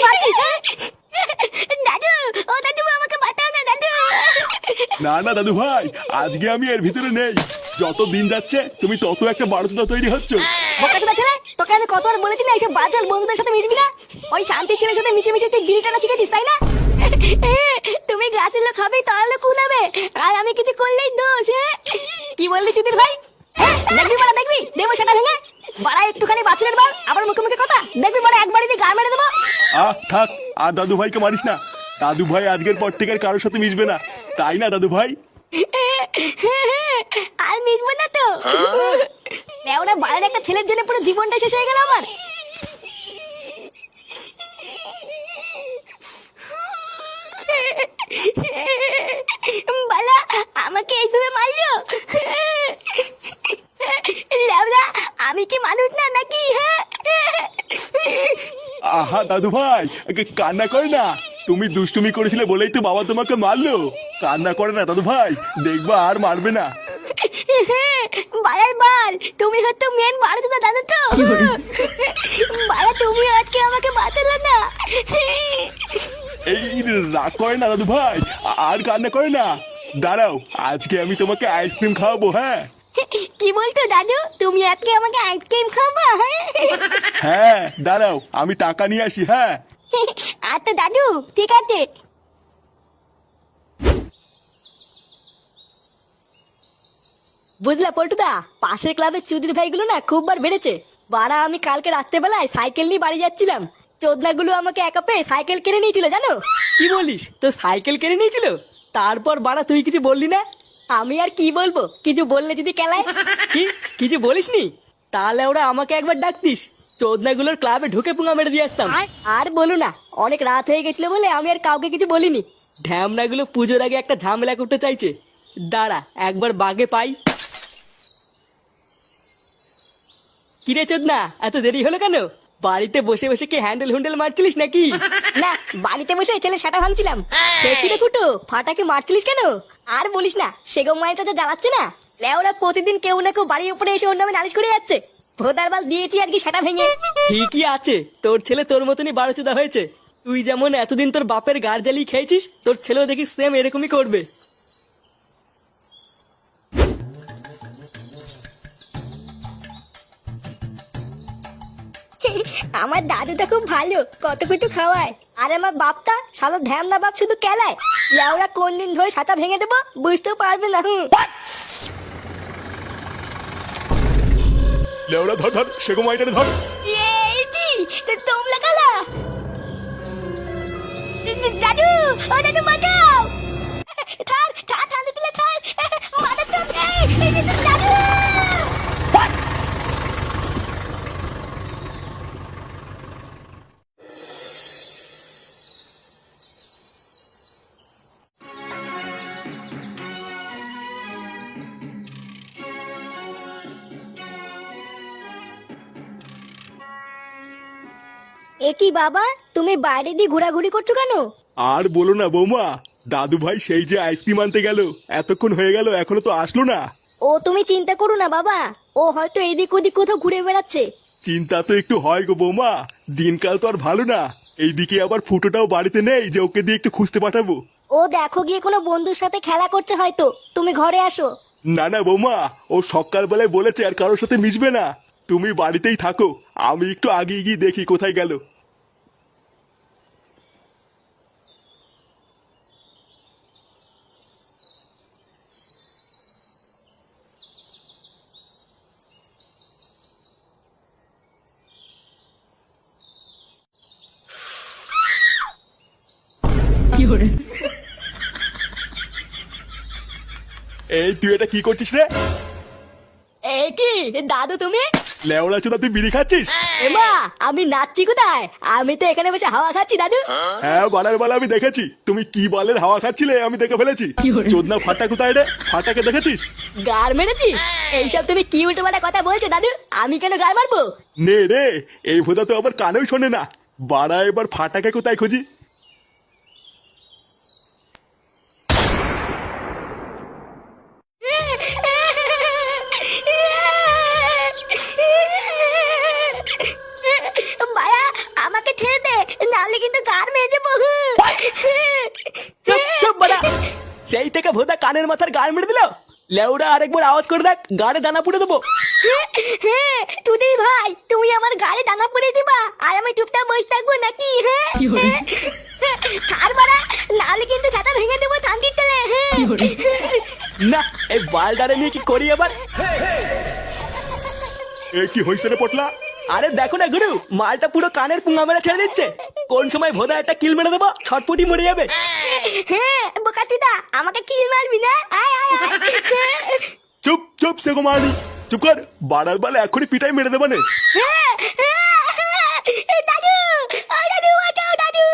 মারছিস? দাদু, ও দাদু আমাকে বাঁচাও না দাদু। না না দাদু ভাই, আজকে আমি এর ভিতরে নেই। যত দিন যাচ্ছে তুমি তত একটা বারোচোদা তৈরি হচ্ছ। বোকাচোদা ছেলে, তোকে আমি কতবার বলেছি না এইসব বাজার বন্ধুদের সাথে মিশবি না? ওই শান্তির ছেলের সাথে মিশে মিশে তুই গিরি টানা শিখেছিস, তাই না? তুমি গাছের লোক হবে তাহলে কুলাবে, আর আমি কিছু করলেই দোষ। কি বললি চুদির ভাই? দেখবি বড়া, দেখবি দেবো সেটা ভেঙে। বাড়া একটুখানি বাছুরের বাল, আবার মুখে মুখে কথা। দেখবি বড়া একবারই দিয়ে গাল মেরে দেবো। থাক, আর দাদু ভাইকে মারিস না। দাদু ভাই আজকের পর থেকে আর কারোর সাথে মিশবে না, তাই না দাদু ভাই? আর মিশবো না তো। ওরা বাইরের একটা ছেলের জন্য পুরো জীবনটা শেষ হয়ে গেল আমার। বালা আমাকে এইভাবে মারলো। লেওরা আমি কি মানুষ না নাকি? আহা দাদু ভাই, কান্না করে না। তুমি দুষ্টুমি করেছিলে বলেই তো বাবা তোমাকে মারলো। কান্না করে না দাদু ভাই, দেখবা আর মারবে না। বালার বাল, তুমি হয়তো মেন বাড়াতে দাদা তো। বালা তুমি আজকে আমাকে বাঁচালে না। এই রাগ করে না দাদু ভাই, আর কান্না করে না। দাঁড়াও, আজকে আমি তোমাকে আইসক্রিম খাওয়াবো। হ্যাঁ কি বলতো দাদু, তুমি আজকে আমাকে আইসক্রিম খাওয়াবা? হ্যাঁ, দাঁড়াও আমি টাকা নিয়ে আসি। হ্যাঁ আচ্ছা দাদু, ঠিক আছে। বুঝলা পল্টুদা, পাশের ক্লাবের চুদির ভাইগুলো না খুব বার বেড়েছে। বাড়া আমি কালকে রাত্রেবেলায় সাইকেল নিয়ে বাড়ি যাচ্ছিলাম, চোদনাগুলো আমাকে একা পেয়ে সাইকেল কিনে নিয়েছিল জানো। কি বলিস, তো সাইকেল কিনে নিয়েছিল? তারপর বাড়া তুই কিছু বললি না? আমি আর কি বলবো, কিছু বললে যদি কেলায়। কি কিছু বলিসনি? তাহলে ওরা আমাকে একবার ডাকতিস, চোদনাগুলোর ক্লাবে ঢুকে পুঙা মেরে দিয়ে আসতাম। আর বলো না, অনেক রাত হয়ে গেছিল বলে আমি আর কাউকে কিছু বলিনি। ঢ্যামনাগুলো পুজোর আগে একটা ঝামেলা করতে চাইছে। দাঁড়া একবার বাগে পাই। কিরে চোদনা, এত দেরি হলো কেন? বাড়িতে বসে বসে কি হ্যান্ডেল হুন্ডেল মারছিলিস নাকি? না, বাড়িতে বসে ছেলে সেটা ভাঙছিলাম। সে কি রে ফুটো, ফাটাকে মারছিলিস কেন? আর বলিস না, সেগো মাইটা যে জ্বালাচ্ছে না। লেওরা প্রতিদিন কেউ না কেউ বাড়ির উপরে এসে ওর নামে নালিশ করে যাচ্ছে। ভোদার বাল দিয়েছি আর কি সেটা ভেঙে। ঠিকই আছে, তোর ছেলে তোর মতনই বারোচোদা হয়েছে। তুই যেমন এতদিন তোর বাপের গার জ্বালিয়ে খেয়েছিস, তোর ছেলেও দেখি সেম এরকমই করবে। আমার দাদুটা খুব ভালো, কত কিছু খাওয়ায়। আর আমার বাপটা শালা ধ্যামনা বাপ শুধু কেলায়। লেওরা কোন দিন ধরে ছাতা ভেঙে দেবো বুঝতেও পারবে না। লেওরা ধর ধর, সেগো মাইটারে ধর। তোমরা কালা দাদু, ও দাদু বাঁচাও। থার থার থার তুলে থার, মাথা তো দাদু। এ কি বাবা, তুমি বাইরে দিয়ে ঘোরাঘুরি করছো কেন? আর বলো না বৌমা, দাদু ভাই সেই যে আইসক্রিম আনতে গেল, এতক্ষণ হয়ে গেল এখনো তো আসলো না। ও তুমি চিন্তা করো না বাবা, ও হয়তো এদিক ওদিক কোথাও ঘুরে বেড়াচ্ছে। চিন্তা তো একটু হয় গো বৌমা, দিনকাল তো আর ভালো না। এইদিকে আবার ফুটোটাও বাড়িতে নেই যে ওকে দিয়ে একটু খুঁজতে পাঠাবো। ও দেখো গিয়ে কোনো বন্ধুর সাথে খেলা করছে হয়তো, তুমি ঘরে আসো। না না বৌমা, ও সকালবেলায় বলেছে আর কারোর সাথে মিশবে না। তুমি বাড়িতেই থাকো, আমি একটু আগে গিয়ে দেখি কোথায় গেল। এই তুই এটা কি করছিস রে? এই কি দাদু তুমি? লেওড়া চোদা, তুই বিড়ি খাচ্ছিস? এমা আমি নাচছি কোথায়? আমি তো এখানে বসে হাওয়া খাচ্ছি দাদু। হ্যাঁ বালার বালা আমি দেখেছি, তুমি কি বালের হাওয়া খাচ্ছিলে আমি দেখে ফেলেছি। চোদনা ফাটা কোথায় রে? ফাটাকে দেখেছিস? গার মেরেছিস? এইসব তুমি কি উল্টো পাল্টা কথা বলছো দাদু? আমি কেন গার মারবো? নে রে, এই ভোদা তো আবার কানেও শোনে না। বাড়া এবার ফাটাকে কোথায় খুঁজি? মায়া আমাকে ছেড়ে দে, নাহলে কিন্তু থেকে ভোদা কানের মাথার গান মেরে দিল। লেউরা আরেকবার আওয়াজ করে দেখ, গাড়ে দানা পুড়ে দেবো। হ্যাঁ চুদির ভাই, তুমি আমার গাড়ি দানা পরে দিবা আর আমি চুপচাপ বসে থাকবো নাকি? হ্যাঁ কার মারা, নালে কিন্তু ছাতা ভেঙে দেবো শান্তির তলে। না এই বালডারে নিয়ে কি করি এবার? এ কি হয়েছে রে পটলা? আরে দেখো না গুরু, মালটা পুরো কানের পুঙ্গা মেরে ছেড়ে দিচ্ছে। কোন সময় ভোদা একটা কিল মেরে দেবো, ছটপটি মরে যাবে। হ্যাঁ বোকাচুদা, আমাকে কি মারবি না? আয় আয় আয়। চুপ চুপ সে মারি, চুপ কর। বাড়ার বালে এখনই পিটাই মেরে দেবো নে। দাদু, ও দাদু বাঁচাও দাদু।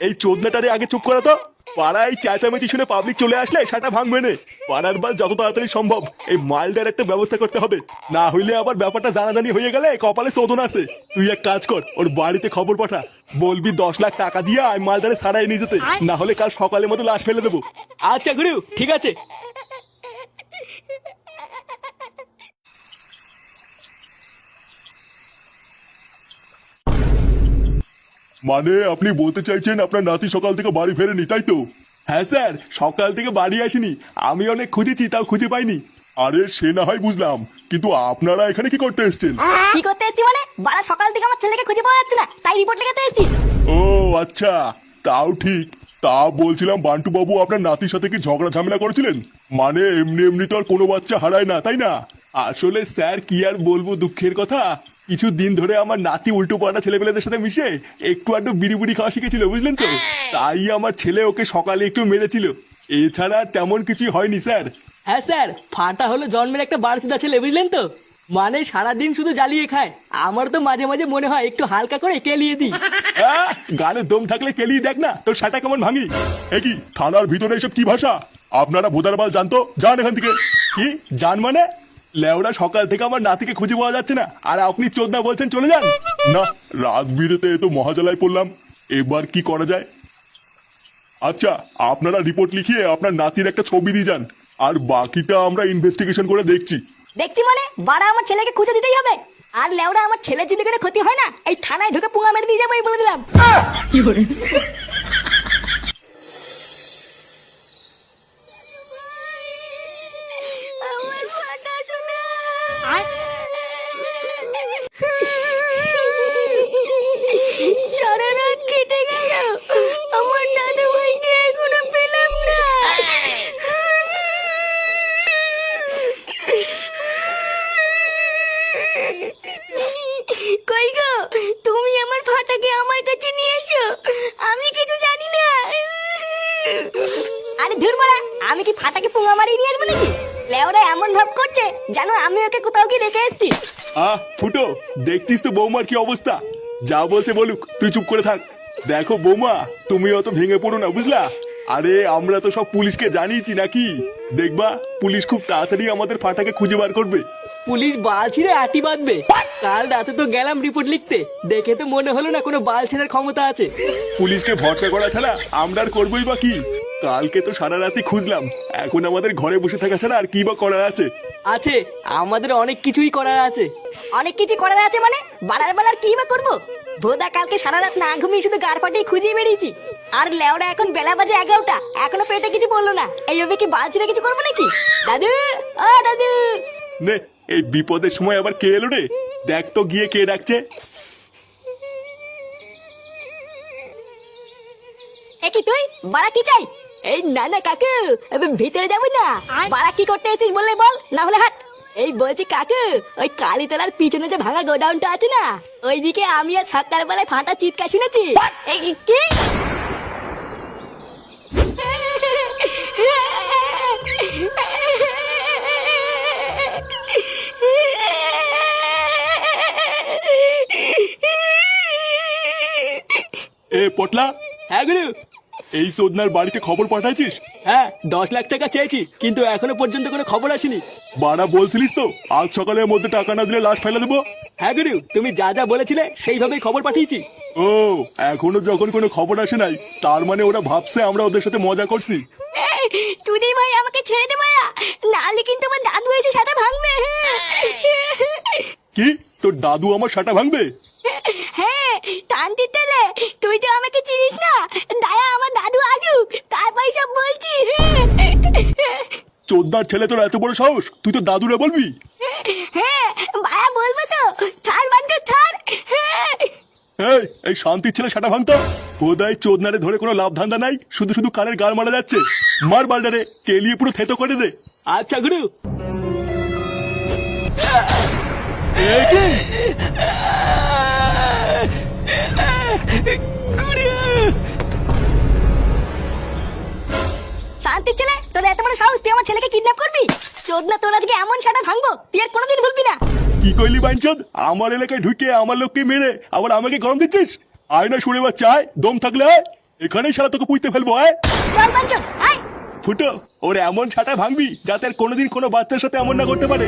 এই চোদনাটারে আগে চুপ করা তো। পাড়ায় চেঁচামেচি শুনে পাবলিক চলে আসলে সেটা ভাঙবে না। পাড়ার বাল যত তাড়াতাড়ি সম্ভব এই মালটার একটা ব্যবস্থা করতে হবে, না হইলে আবার ব্যাপারটা জানাজানি হয়ে গেলে কপালে শোধন আছে। তুই এক কাজ কর, ওর বাড়িতে খবর পাঠা, বলবি 10 লাখ টাকা দিয়ে আমি মালটারে সারাই নিয়ে যেতে, না হলে কাল সকালের মতো লাশ ফেলে দেবো। আচ্ছা গুরু ঠিক আছে। মানে আপনি বলতে চাইছেন আপনার নাতি সকাল থেকে বাড়ি ফেরেনি, তাই তো? হ্যাঁ স্যার, সকাল থেকে বাড়ি আসেনি। আমি অনেক খুঁজেছি, তাও খুঁজে পাইনি। আরে সে না হয় বুঝলাম, কিন্তু আপনারা এখানে কি করতে এসেছেন? কি করতে এসেছি মানে? বাড়া সকাল থেকে আমার ছেলেকে খুঁজে পাওয়া যাচ্ছে না, তাই রিপোর্ট লিখাতে এসেছি। ও আচ্ছা, তাও ঠিক। তা বলছিলাম বান্টু বাবু আপনার নাতির সাথে কি ঝগড়া ঝামেলা করেছিলেন? মানে এমনি এমনি তো আর কোনো বাচ্চা হারায় না, তাই না? আসলে স্যার কি আর বলবো দুঃখের কথা, কিছু দিন ধরে আমার নাতি উল্টো পাল্টা ছেলেপেলেদের সাথে মিশে একটু আধটু বিড়ি বুড়ি খাওয়া শিখেছিল, বুঝলেন তো? তাই আমার ছেলে ওকে সকালে একটু মেরেছিল, এছাড়া তেমন কিছু হয়নি স্যার। হ্যাঁ স্যার, ফাটা হলো জন্মের একটা বারসুদা ছেলে, বুঝলেন তো? মানে সারাদিন শুধু জ্বালিয়ে খায়। আমার তো মাঝে মাঝে মনে হয় একটু হালকা করে কেলিয়ে দিই। গানে দম থাকলে কেলিয়ে দেখ না, তোর সাটা কেমন ভাঙি। এ কি থানার ভিতরে এসব কি ভাষা? আপনারা ভোদার বাল জানতো, যান এখান থেকে। কি জান মানে? লেওরা সকাল থেকে আমার নাতিকে খুঁজে পাওয়া যাচ্ছে না, আর আপনি চোদনা বলছেন চলে যান? না, রাত বিরেতে তো মহাজালায় পড়লাম, এবার কি করা যায়? আচ্ছা, আপনারা রিপোর্ট লিখিয়ে আপনার নাতির একটা ছবি দিয়ে যান, আর বাকিটা আমরা ইনভেস্টিগেশন করে দেখছি। দেখছি মানে? বাড়া আমার ছেলেকে খুঁজে দিতেই হবে। আর লেওরা আমার ছেলে যদি কোনো ক্ষতি হয় না, এই থানায় ঢুকে পুঙ্গা মেরে দিয়ে যাবো, এই বলে দিলাম। আমার ফাটা শোনা। সারা রাত কেটে গেল, আমার দাদু ভাইকে এখনো পেলাম না। কই গো, তুমি আমার ফাটাকে আমার কাছে নিয়ে এসো, আমি কিছু জানি না। আরে ধুর মারা, আমি কি ফাটাকে পুঙ্গা মারিয়ে নিয়ে আসবো নাকি? লেওরা এমন ভাব করছে জানো আমি ওকে কোথাও গিয়ে রেখে এসেছি। ফুটো, দেখতিস তো বৌমার কি অবস্থা। যা বলছে বলুক, তুই চুপ করে থাক। দেখো বৌমা, তুমি অত ভেঙে পড়ো না, বুঝলা? আরে আমরা তো সব পুলিশকে জানিয়েছি নাকি, দেখবা পুলিশ খুব তাড়াতাড়ি আমাদের ফাটাকে খুঁজে বার করবে। পুলিশ বাল ছিঁড়ে আটি বাঁধবে। কাল রাতে তো গেলাম রিপোর্ট লিখতে, দেখে তো মনে হলো না কোনো বাল ছেঁড়ার ক্ষমতা আছে। পুলিশকে ভরসা করা ছাড়া আমরা আর করবোই বা কি? কালকে তো সারা রাতে খুঁজলাম, এখন আমাদের ঘরে বসে থাকা ছাড়া আর কি বা করার আছে? আছে, আমাদের অনেক কিছুই করার আছে। অনেক কিছু করার আছে মানে? বাড়ার বেলার কি বা করবো? ভোদা কালকে সারা রাত না ঘুমিয়ে শুধু গার পাটিয়ে খুঁজিয়ে বেরিয়েছি, আর লেওরা এখন বেলা বাজে 11টা, এখনো পেটে কিছু বললো না। এইভাবে কি বাল ছিঁড়ে কিছু করবো নাকি? দাদু, ও দাদু। নে, এই বিপদের সময় আবার কে এলো রে? দেখ তো গিয়ে কে ডাকছে। কি তুই বাড়া কি চাই? এই না না কাকু, ভিতরে যাবো না। বাড়া কি করতে এসেছিস বললে বল, না হলে হাট। এই বলছি কাকু, ওই কালীতলার পিছনে যে ভাঙা গোডাউনটা আছে না, ওইদিকে আমি আর সকালবেলায় ফাটা চিৎকার শুনেছি। এই কি? এ পটলা। হ্যাঁ গুরু। এই সোদনার বাড়িতে খবর পাঠাইছিস? হ্যাঁ, 10 লাখ টাকা চেয়েছি, কিন্তু এখনো পর্যন্ত কোনো খবর আসেনি। বাড়া বলছিলিস তো আজ সকালের মধ্যে টাকা না দিলে লাশ ফেলে দেবো। হ্যাঁ গুরু, তুমি যা যা বলেছিলে সেইভাবেই খবর পাঠিয়েছি। ও, এখনো যখন কোনো খবর আসে নাই, তার মানে ওরা ভাবছে আমরা ওদের সাথে মজা করছি। তুই ভাই আমাকে ছেড়ে দে মায়া, নাহলে কিন্তু আমার দাদু এসে সাথে ভাঙবে। কি তোর দাদু আমার সাটা ভাঙবে? হ্যাঁ শান্তির ছেলে, তুই তো আমাকে চিনিস না। দায়া আমার দাদু আসুক, তারপর সব বলছি। চোদ্দার ছেলে, তোর এত বড় সাহস, তুই তো দাদুরে বলবি? হ্যাঁ ভাইয়া বলবো তো, ছাড় বাঞ্চো ছাড়। এই শান্তির ছেলে সাটা ভাঙতো? বোধহয় চোদনারে ধরে কোনো লাভ ধান্দা নাই, শুধু শুধু কানের গাল মারা যাচ্ছে। মার বালটারে, কেলিয়ে পুরো থেতো করে দে। আচ্ছা গুরু। এ কি? শান্তির ছেলে, তোর এত বড় সাহস, তুই আমার ছেলেকে কিডন্যাপ করবি? চোদনা, তোর আজকে এমন সাটা ভাঙবো তুই আর কোনোদিন ভুলবি না। কি কইলি বাইনচোদ? আমার এলাকায় ঢুকে আমার লোককে মেরে আবার আমাকে গরম দিচ্ছিস? আয় না শুনে বাচ্চা, আয়, দম থাকলে আয়, এখানেই সারা তোকে পুঁতে ফেলবো। আয় চল বাঞ্চো, আয়। ফুটো, ওর এমন ছাটা ভাঙবি যাতে আর কোনোদিন কোনো বাচ্চার সাথে এমন না করতে পারে।